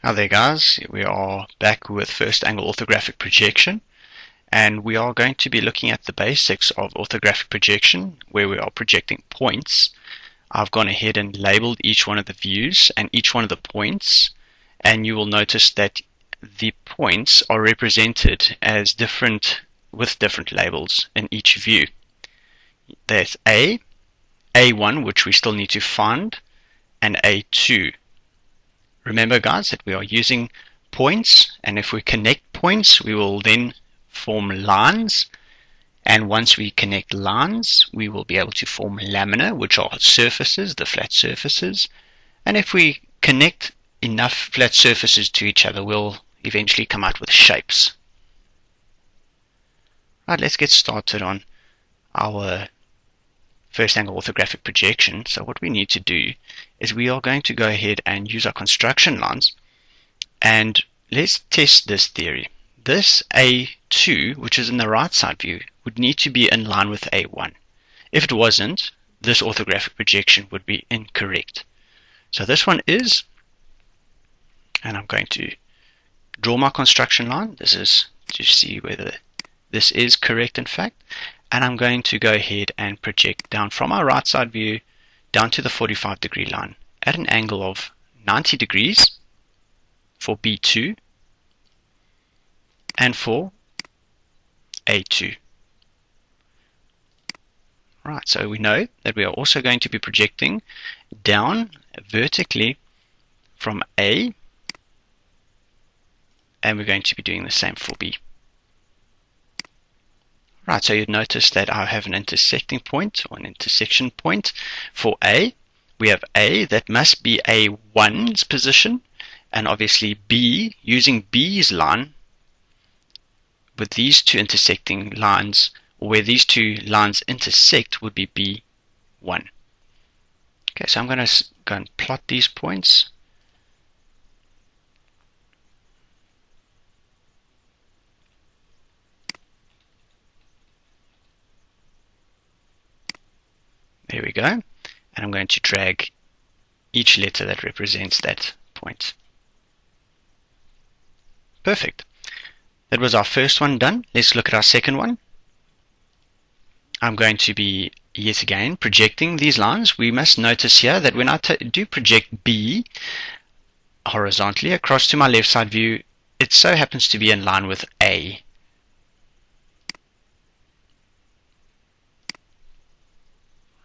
Hi there guys, we are back with first angle orthographic projection, and we are going to be looking at the basics of orthographic projection where we are projecting points. I've gone ahead and labeled each one of the views and each one of the points, and you will notice that the points are represented as with different labels in each view. There's A1 which we still need to find, and A2. Remember guys that we are using points, and if we connect points we will then form lines, and once we connect lines we will be able to form lamina, which are surfaces, the flat surfaces, and if we connect enough flat surfaces to each other we'll eventually come out with shapes. Right, let's get started on our first angle orthographic projection. So what we need to do is we are going to go ahead and use our construction lines, and let's test this theory. This A2, which is in the right side view, would need to be in line with A1. If it wasn't, this orthographic projection would be incorrect. So this one is, and I'm going to draw my construction line. This is to see whether this is correct in fact. And I'm going to go ahead and project down from our right side view down to the 45-degree line at an angle of 90 degrees for B2 and for A2. Right, so we know that we are also going to be projecting down vertically from A, and we're going to be doing the same for B. Right, so you'd notice that I have an intersecting point or an intersection point for A. We have A, that must be A1's position, and obviously B, using B's line with these two intersecting lines, or where these two lines intersect, would be B1. Okay, so I'm going to go and plot these points. There we go, and I'm going to drag each letter that represents that point. Perfect. That was our first one done. Let's look at our second one. I'm going to be yet again projecting these lines. We must notice here that when I do project B horizontally across to my left side view, it so happens to be in line with A.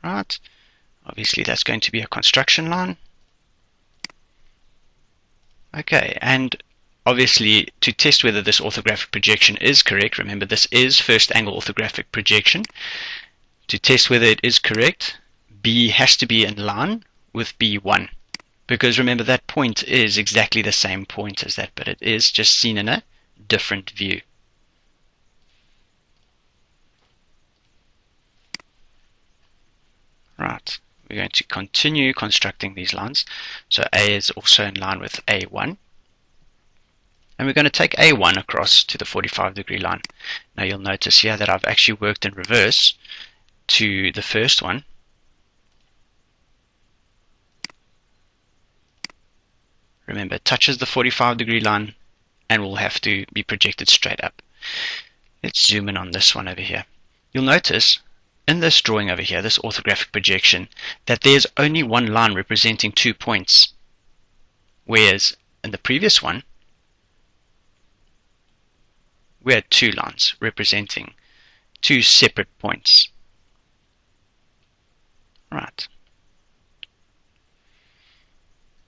Right, obviously that's going to be a construction line. Okay, and obviously to test whether this orthographic projection is correct, remember this is first angle orthographic projection. To test whether it is correct, B has to be in line with B1, because remember that point is exactly the same point as that, but it is just seen in a different view. Right, we're going to continue constructing these lines. So A is also in line with A1. And we're going to take A1 across to the 45-degree line. Now you'll notice here that I've actually worked in reverse to the first one. Remember, it touches the 45-degree line and will have to be projected straight up. Let's zoom in on this one over here. You'll notice in this drawing over here, this orthographic projection, that there's only one line representing 2 points, whereas in the previous one we had 2 lines representing 2 separate points. Right.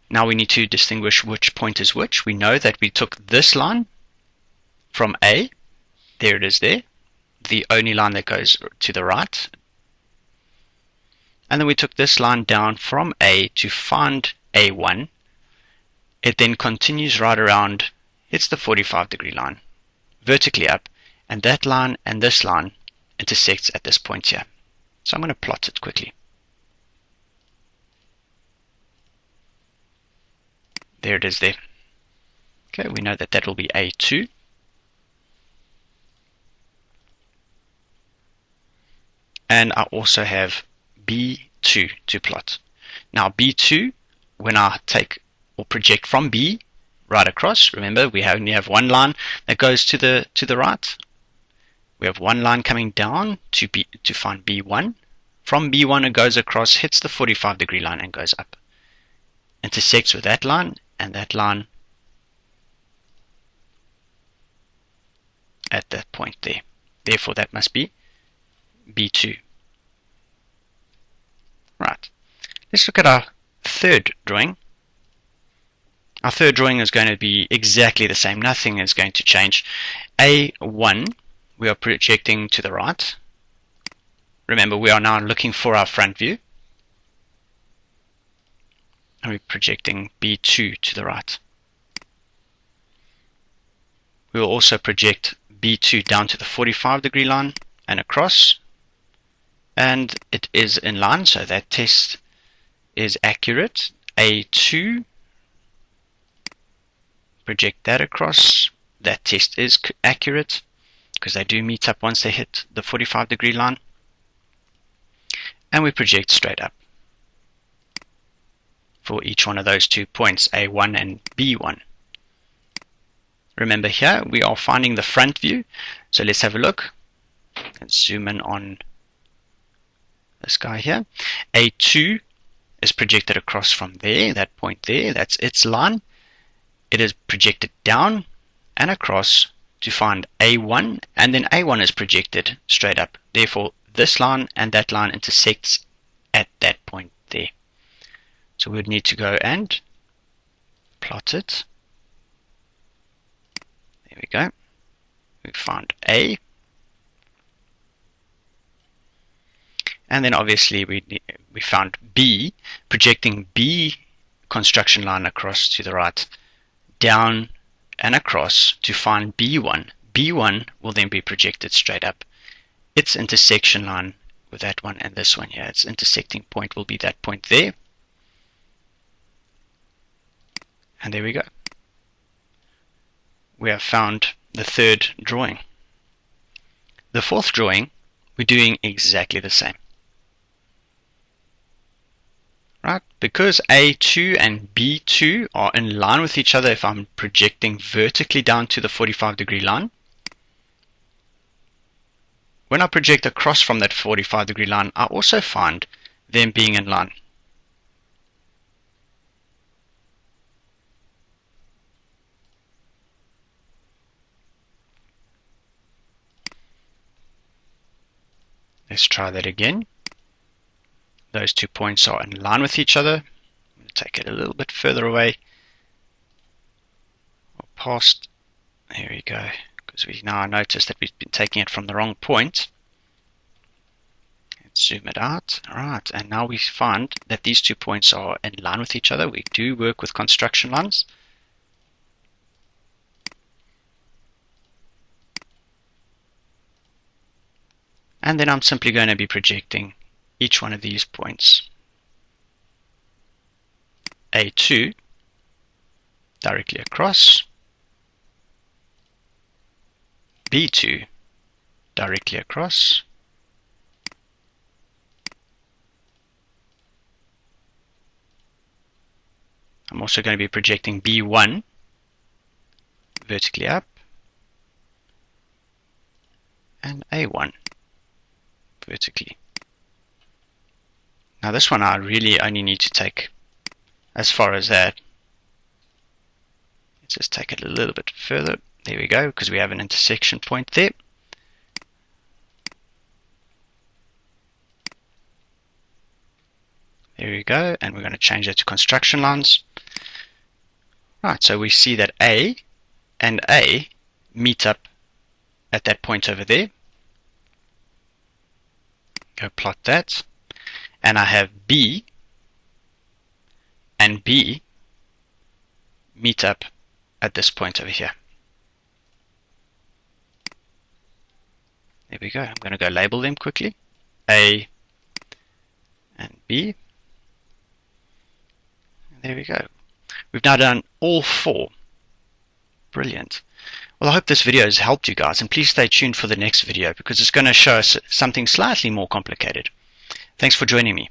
Now we need to distinguish which point is which. We know that we took this line from A, there it is there, the only line that goes to the right, and then we took this line down from A to find A1. It then continues right around, hits the 45-degree line vertically up, and that line and this line intersects at this point here. So I'm going to plot it quickly. There it is there. Okay, we know that that will be A2. And I also have B2 to plot. Now B2, when I take or project from B right across. Remember, we only have one line that goes to the right. We have one line coming down to find B1. From B1 it goes across, hits the 45-degree line and goes up. Intersects with that line and that line at that point there. Therefore that must be B2. Right. Let's look at our third drawing. Our third drawing is going to be exactly the same. Nothing is going to change. A1 we are projecting to the right. Remember, we are now looking for our front view. And we're projecting B2 to the right. We will also project B2 down to the 45-degree line and across. And it is in line, so that test is accurate. A2, project that across. That test is accurate because they do meet up once they hit the 45-degree line. And we project straight up for each one of those 2 points, A1 and B1. Remember here, we are finding the front view. So let's have a look. Let's zoom in on this guy here. A2 is projected across from there, that point there, that's its line. It is projected down and across to find A1, and then A1 is projected straight up. Therefore, this line and that line intersects at that point there. So we would need to go and plot it. There we go. We found A. And then obviously we found B, projecting B construction line across to the right, down and across to find B1. B1 will then be projected straight up. Its intersection line with that one and this one here, its intersecting point will be that point there. And there we go. We have found the third drawing. The fourth drawing, we're doing exactly the same. Right? Because A2 and B2 are in line with each other if I'm projecting vertically down to the 45-degree line. When I project across from that 45-degree line, I also find them being in line. Let's try that again. Those 2 points are in line with each other. I'm going to take it a little bit further away. Or past. Here we go. Because we now notice that we've been taking it from the wrong point. Let's zoom it out. Alright, and now we find that these 2 points are in line with each other. We do work with construction lines. And then I'm simply going to be projecting each one of these points. A2 directly across, B2 directly across, I'm also going to be projecting B1 vertically up, and A1 vertically. Now this one I really only need to take as far as that. Let's just take it a little bit further. There we go, because we have an intersection point there. There we go, and we're going to change that to construction lines. Right, so we see that A and A meet up at that point over there. Go plot that. And I have B and B meet up at this point over here. There we go. I'm going to go label them quickly. A and B. And there we go. We've now done all 4. Brilliant. Well, I hope this video has helped you guys, and please stay tuned for the next video because it's going to show us something slightly more complicated. Thanks for joining me.